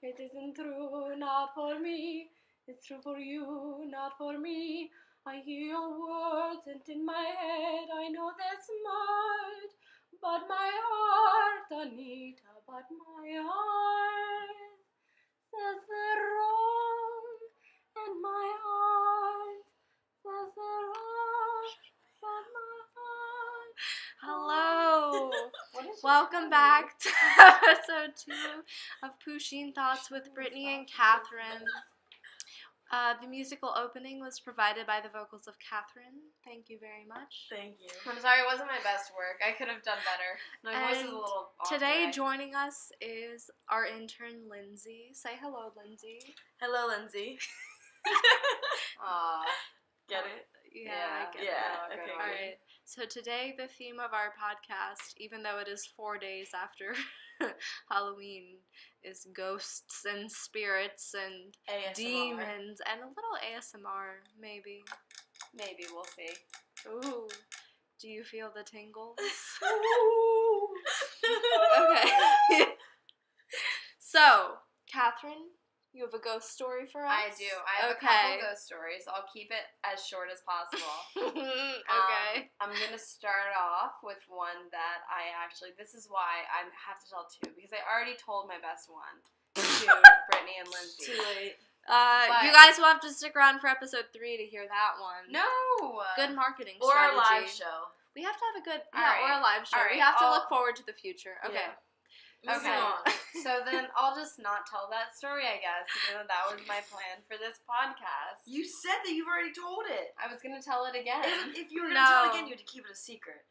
It isn't true, not for me. It's true for you, not for me. I hear your words and in my head I know they're smart. But my heart, Anita, but my heart says they're wrong. And my heart says they're wrong. But my heart. Hello! What is Welcome back to episode 2 of Pusheen Thoughts with Brittany and Katherine. The musical opening was provided by the vocals of Katherine. Thank you very much. Thank you. I'm sorry, it wasn't my best work. I could have done better. My voice is a little off Today joining us is our intern, Lindsey. Say hello, Lindsey. Hello, Lindsey. Get it? Yeah, I get it. Okay. Alright, so today the theme of our podcast, even though it is 4 days after Halloween, is ghosts and spirits and ASMR. demons and a little ASMR, maybe. Maybe, we'll see. Ooh, do you feel the tingles? Ooh. Okay. So, Katherine, you have a ghost story for us? I do. I have a couple ghost stories. I'll keep it as short as possible. Okay. I'm going to start off with one that this is why I have to tell two, because I already told my best one to Brittany and Lindsey. Too late. You guys will have to stick around for episode 3 to hear that one. No! Good marketing Or strategy. a live show. We have to have a good, Alright. or a live show. Alright, We have to look forward to the future. Okay. Yeah. Okay. Moving on. So then I'll just not tell that story, I guess, even though that was my plan for this podcast. You said that you've already told it. I was going to tell it again. If you were going to tell No. it again, you had to keep it a secret.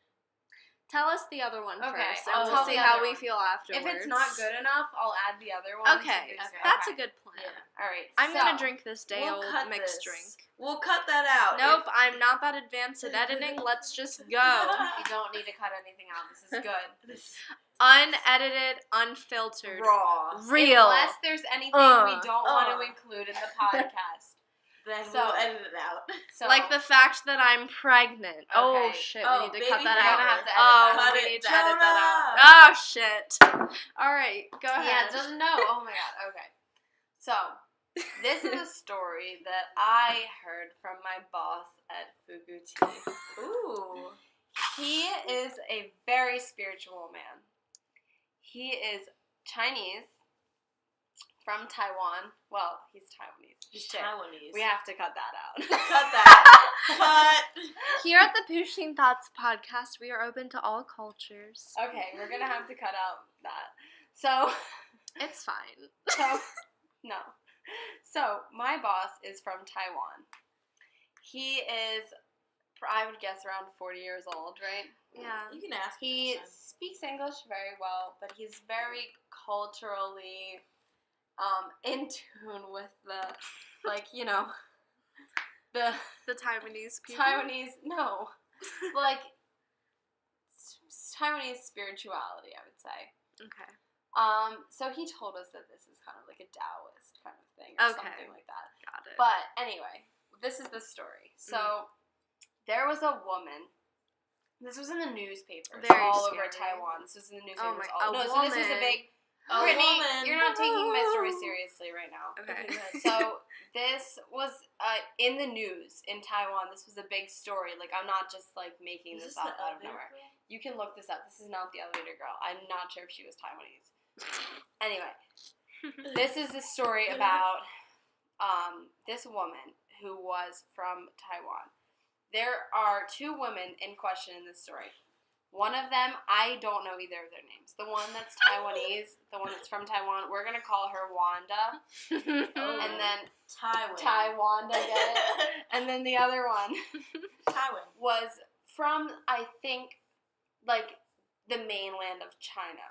Tell us the other one Okay, first, I'll and tell we'll see the how other we one. feel afterwards. If it's not good enough, I'll add the other one. Okay, to do- that's a good plan. Yeah. All right. I'm gonna drink this day-old cut mixed this. drink. We'll cut that out. Nope, I'm not that advanced at editing. Let's just go. You don't need to cut anything out. This is good. Unedited, unfiltered, Raw. real. Unless there's anything we don't want to Uh. include in the podcast. Then So- we'll edit it out. So, Like the fact that I'm pregnant. Oh Okay. shit, Oh, we need to baby cut that We're out. gonna have to edit Oh, that. Cut we it, need to edit that Jonah. out. Oh shit. Alright, go yeah, ahead. it doesn't know. Oh my god. Okay. So, this is a story that I heard from my boss at Fugu Ooh. He is a very spiritual man. He is Chinese from Taiwan. Well, he's Taiwanese. He's Shit. Taiwanese. We have to cut that out. Cut that. Cut. Here at the Pusheen Thoughts podcast, we are open to all cultures. Okay, we're gonna have to cut out that. So, It's fine. no. So, my boss is from Taiwan. He is, I would guess, around 40 years old, right? Yeah. You can ask. He him. speaks English very well, but he's very culturally in tune with the, like, you know, the The Taiwanese people. Taiwanese, no, like, Taiwanese spirituality, I would say. Okay. So he told us that this is kind of like a Taoist kind of thing, or Okay. something like that. Got it. But anyway, this is the story. So there was a woman. This was in the newspapers Very all over scary. Taiwan. This was in the Oh newspapers. my- a So this was a woman. big. A Brittany, woman. you're not taking my story seriously right now. Okay. So this was in the news in Taiwan. This was a big story. Like, I'm not just like making Is this this up the out of elevator nowhere. girl? You can look this up. This is not the elevator girl. I'm not sure if she was Taiwanese. Anyway, this is a story about this woman who was from Taiwan. There are 2 women in question in this story. One of them, I don't know either of their names. The one that's Taiwanese, the one that's from Taiwan, we're going to call her Wanda. Oh. And then Taiwan. Wanda, get it? And then the other one Taiwan. was from, I think, like, the mainland of China.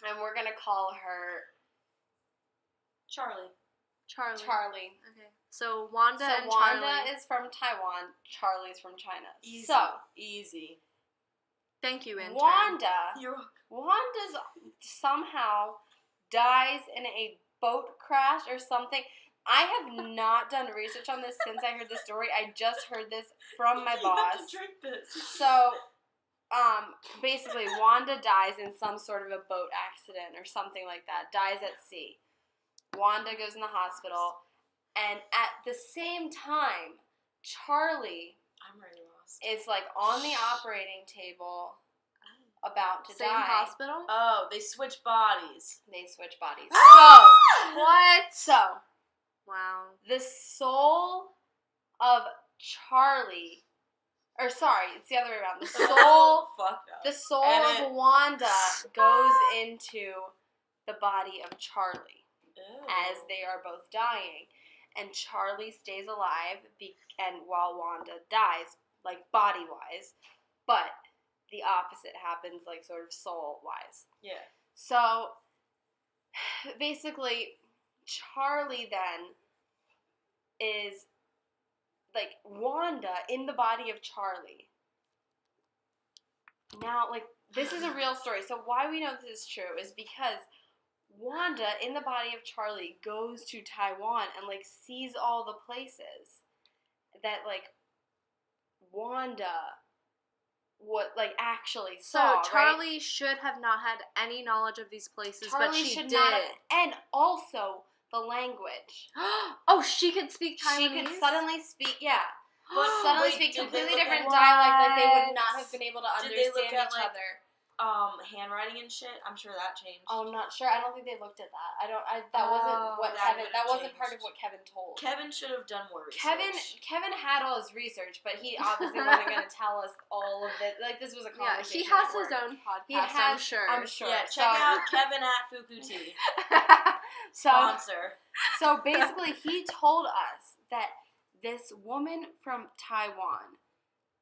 And we're going to call her Charlie. Charlie. Okay. So Wanda So and Wanda Charlie. is from Taiwan, Charlie's from China. Easy. So, Easy. Thank you, intern. Wanda somehow dies in a boat crash or something. I have not done research on this since I heard the story. I just heard this from my You boss. have to drink this. So, basically, Wanda dies in some sort of a boat accident or something like that. Dies at sea. Wanda goes in the hospital, and at the same time, Charlie I'm already lost. is like on the operating table, about to Same die. hospital? Oh, they switch bodies. They switch bodies. What? So, Wow. the soul of Charlie, or sorry, it's the other way around. The soul, Fucked up. the soul Edit. of Wanda goes into the body of Charlie Ew. as they are both dying, and Charlie stays alive, and while Wanda dies, like body wise, but the opposite happens, like sort of soul wise. Yeah. So, basically, Charlie then is, like, Wanda in the body of Charlie. Now, like, this is a real story. So why we know this is true is because Wanda in the body of Charlie goes to Taiwan and, like, sees all the places that, like, Wanda actually saw. So Charlie should have not had any knowledge of these places, Charlie but she should did. not have, and also the language. Oh, she could speak Taiwanese? She could suddenly speak, yeah. But Suddenly wait, speak did they completely look different at- dialect that they would What? not have been able to Did they understand look at, each like, other. Handwriting and shit? I'm sure that changed. Oh, I'm not sure. I don't think they looked at that. That wasn't what that Kevin. would've That wasn't part of changed. what Kevin told. Kevin should have done more research. Kevin had all his research, but he obviously wasn't going to tell us all of it. Like, this was a Yeah, conversation. he has at his work. own podcast, He has, I'm sure. I'm sure. Yeah, check So- out Kevin at Fuku Tea. So, Sponsor. so basically, he told us that this woman from Taiwan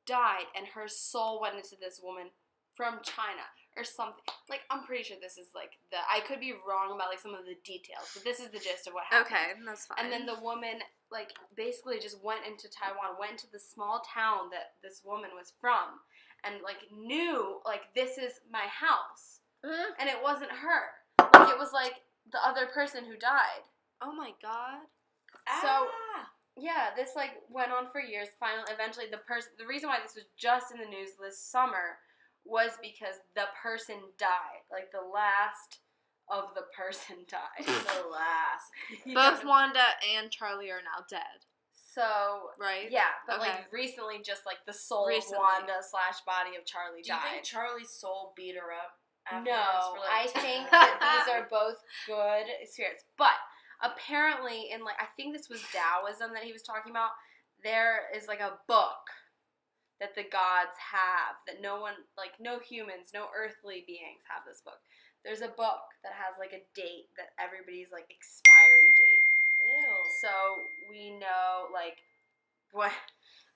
died, and her soul went into this woman from China or something. Like, I'm pretty sure this is like I could be wrong about like some of the details, but this is the gist of what happened. Okay, that's fine. And then the woman like basically just went into Taiwan, went to the small town that this woman was from, and like knew like this is my house, and it wasn't her. Like it was like the other person who died. Oh my god. So yeah, this like went on for years. Finally, eventually, the reason why this was just in the news this summer was because the person died. Like the last of the person died. The last. Both Wanda and Charlie are now dead, So right? yeah, but Okay. like recently, just like the soul Recently. of Wanda / body of Charlie Do you think died. Charlie's soul beat her up afterwards? No, for, I like, think that these are both good spirits. But apparently, in like I think this was Taoism that he was talking about. There is like a book that the gods have that no one, like no humans, no earthly beings have this book. There's a book that has like a date that everybody's like expiry date. Ew. So we know like what.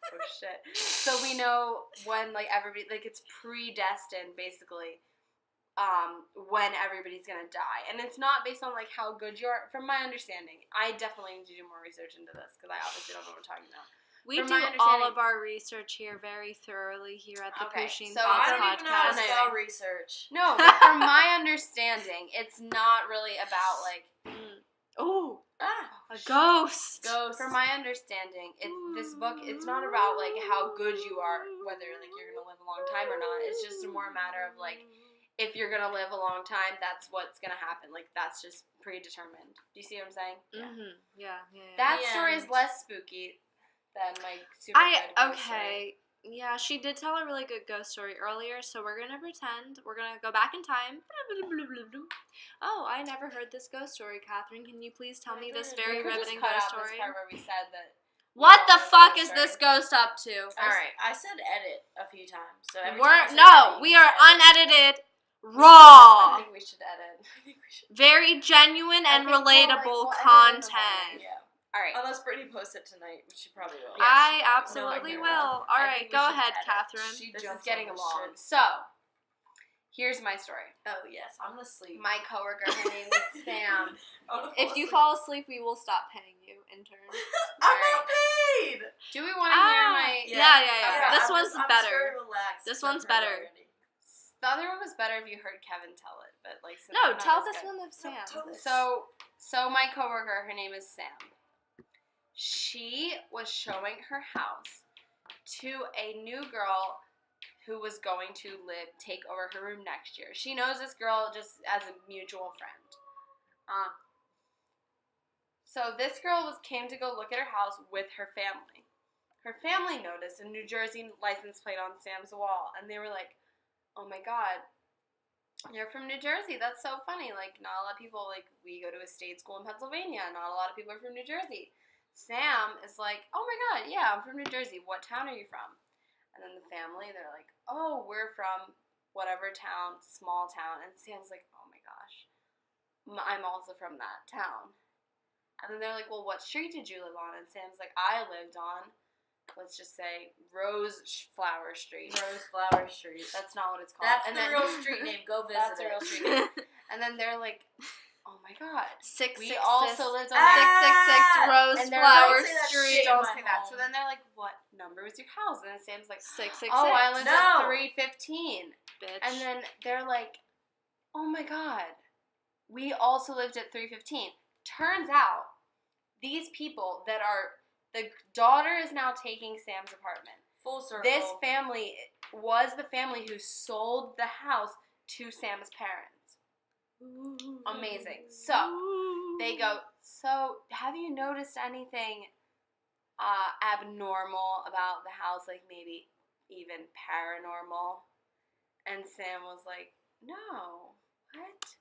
Oh shit. So we know when like everybody like it's predestined basically. When everybody's gonna die, and it's not based on like how good you are. From my understanding, I definitely need to do more research into this because I obviously don't know what I'm talking about. We From do my all understanding- of our research here very thoroughly here at the Okay, Pusheen so Thoughts I don't even know how to podcast. spell research. No, but from my understanding, it's not really about like. Oh, Ah. a ghost. Ghost. From my understanding, this book. It's not about like how good you are, whether like you're gonna live a long time or not. It's just more a matter of like. If you're gonna live a long time, that's what's gonna happen. Like that's just predetermined. Do you see what I'm saying? Mm-hmm. Yeah. That The story is end. less spooky than my super good ghost story. Yeah, she did tell a really good ghost story earlier, so we're gonna pretend we're gonna go back in time. Oh, I never heard this ghost story, Catherine. Can you please tell me this very We could just riveting cut ghost out story? This part where we said that. What we the don't know fuck the is story. this ghost up to? Alright. I said edit a few times. So every We're time I say no, edit, we you are say edit. unedited, I raw, think we should edit. very genuine and I think we'll, like, relatable we'll edit in the content. Yeah. Alright. Unless Brittany posts it tonight, which she probably will. Yeah, I she probably absolutely will. will. All I right, think we go should ahead, edit. Catherine. She This is jumps getting on this along. shit. So, here's my story. Oh yes, I'm asleep. My coworker, her name is Sam. If you fall asleep, we will stop paying you, intern. I'm not paid. Do we want to hear my... Yeah. This I'm one's just- I'm better. just very relaxed. This I've one's heard better. already. The other one was better if you heard Kevin tell it, but like... since No, I'm not tell as this good. one of Sam. tell this. So my coworker, her name is Sam. She was showing her house to a new girl who was going to take over her room next year. She knows this girl just as a mutual friend. So this girl came to go look at her house with her family. Her family noticed a New Jersey license plate on Sam's wall, and they were like, "Oh my God, you're from New Jersey. That's so funny. Like, not a lot of people, like, we go to a state school in Pennsylvania. Not a lot of people are from New Jersey." Sam is like, "Oh my God, yeah, I'm from New Jersey. What town are you from?" And then the family, they're like, "Oh, we're from whatever town, small town." And Sam's like, "Oh my gosh, I'm also from that town." And then they're like, "Well, what street did you live on?" And Sam's like, "I lived on, let's just say, Rose Flower Street." Rose Flower Street. That's not what it's called. That's and the then, real street name. Go visit That's it. a real street name. And then they're like, "Oh my God, we 666 also lived on 666 Rose and they're Flower Don't say that Street. shit. Don't in my say that." home. So then they're like, "What number was your house?" And then Sam's like, 666. "Oh, I lived at No. 315. Bitch. And then they're like, "Oh my God, we also lived at 315. Turns out, these people that are, the daughter is now taking Sam's apartment. Full circle. This family was the family who sold the house to Sam's parents. Amazing. So, they go, "So, have you noticed anything abnormal about the house, like maybe even paranormal?" And Sam was like, "No. What?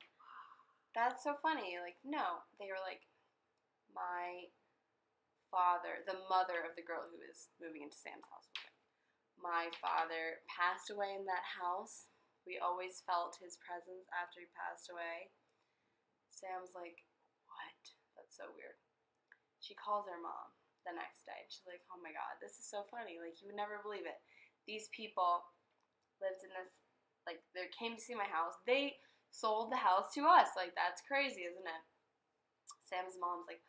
That's so funny." Like, no. They were like, "My father," the mother of the girl who is moving into Sam's house with him, "my father passed away in that house. We always felt his presence after he passed away." Sam's like, "What? That's so weird." She calls her mom the next day. She's like, "Oh my God, this is so funny. Like, you would never believe it. These people lived in this, like, they came to see my house. They sold the house to us. Like, that's crazy, isn't it?" Sam's mom's like,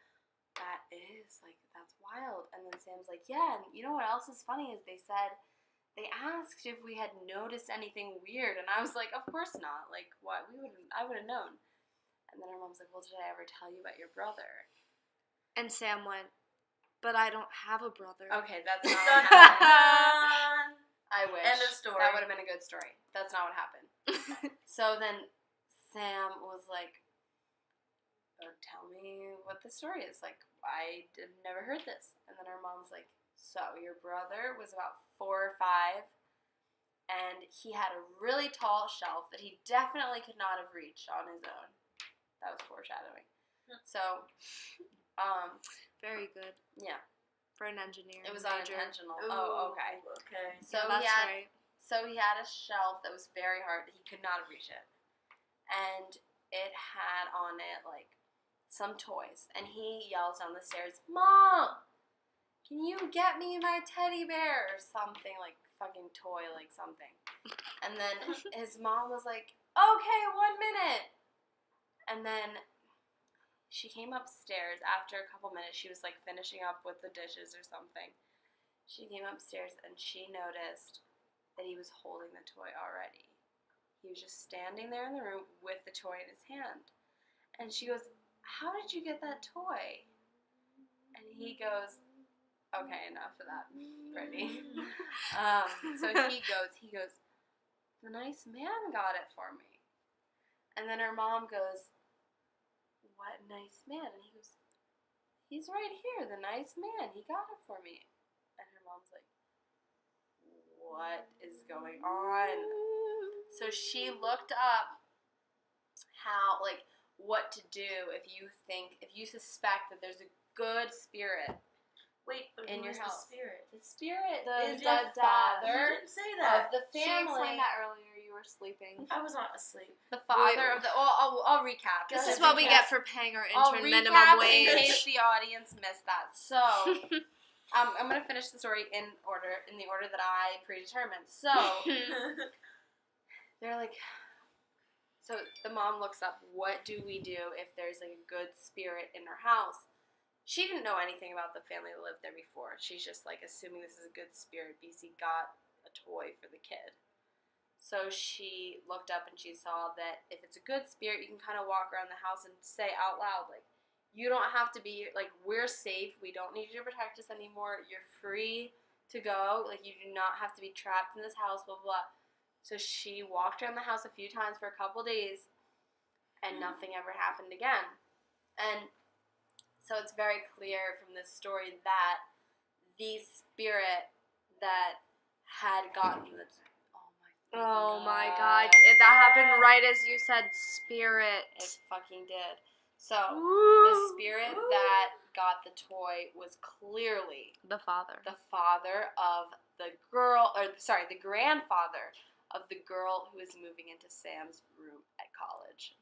"That is, like, that's wild." And then Sam's like, "Yeah, and you know what else is funny is they asked if we had noticed anything weird." And I was like, "Of course not. Like, what? I would have known." And then her mom's like, "Well, did I ever tell you about your brother?" And Sam went, "But I don't have a brother." Okay, that's not Dun, what dun, happened. dun. I wish. End of story. That would have been a good story. That's not what happened. So then Sam was like, "Tell me what the story is. Like, I never heard this." And then her mom's like, "So your brother was about 4 or 5, and he had a really tall shelf that he definitely could not have reached on his own." That was foreshadowing. So, Very good yeah, for an engineer. it was major. unintentional. Ooh, Oh, okay. Okay. So Yeah, that's right. So he had a shelf that was very hard. He could not have reached it. And it had on it, like, some toys. And he yells down the stairs, "Mom, can you get me my teddy bear?" Or something, like, fucking toy, like, something. And then his mom was like, "Okay, 1 minute." And then she came upstairs after a couple minutes. She was, like, finishing up with the dishes or something. She came upstairs and she noticed that he was holding the toy already. He was just standing there in the room with the toy in his hand. And she goes, "How did you get that toy?" And he goes, "Okay, enough of that, Brittany." So he goes, "The nice man got it for me." And then her mom goes, "What nice man?" And he goes, "He's right here, the nice man. He got it for me." And her mom's like, "What is going on?" So she looked up how, like, what to do if you suspect that there's a good spirit Wait, but in who your is house. the spirit? The spirit The is your dad. You father didn't say that. of the She family. explained that earlier. You were sleeping. I was not asleep. The father of the. Well, I'll recap. This ahead, is what we recap. get for paying our I'll intern recap minimum in wage. case the audience missed that. So, I'm gonna finish the story in the order that I predetermined. So, they're like, so the mom looks up, what do we do if there's, like, a good spirit in her house? She didn't know anything about the family that lived there before. She's just, like, assuming this is a good spirit because he got a toy for the kid. So she looked up and she saw that if it's a good spirit, you can kind of walk around the house and say out loud, like, "You don't have to be, like, we're safe. We don't need you to protect us anymore. You're free to go. Like, you do not have to be trapped in this house, blah, blah, blah." So she walked around the house a few times for a couple days, and nothing ever happened again. And So it's very clear from this story that the spirit that had gotten the... Oh my god. That happened right as you said spirit. It fucking did. So, the spirit that got the toy was clearly The father. the father of the girl, the grandfather of the girl who is moving into Sam's room at college.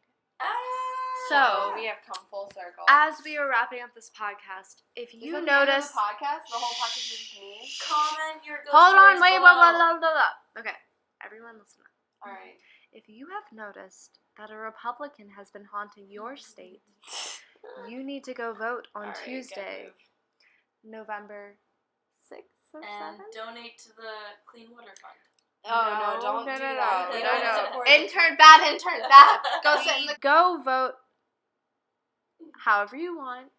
So, we have come full circle. As we are wrapping up this podcast, if Is you that the end of notice... the podcast? The whole podcast is just me? Comment your ghost Hold on, stories wait, below. Okay, everyone listen up. Alright. If you have noticed that a Republican has been haunting your state, you need to go vote on Alright, Tuesday, good move. November 6th or And 7th? donate to the Clean Water Fund. Oh, no, don't do that. We don't support the- Intern, bad. Go sit in the... Go vote however you want.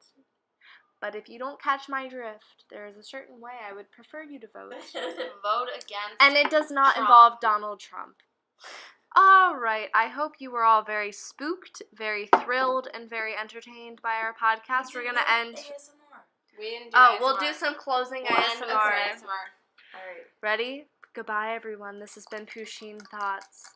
But if you don't catch my drift, there is a certain way I would prefer you to vote. Vote against And it does not Trump. involve Donald Trump. Alright, I hope you were all very spooked, very thrilled, and very entertained by our podcast. We're gonna end... ASMR. We didn't do Oh, ASMR. we'll do some closing We'll end with some ASMR. ASMR. Alright. Ready? Goodbye, everyone. This has been Pusheen Thoughts.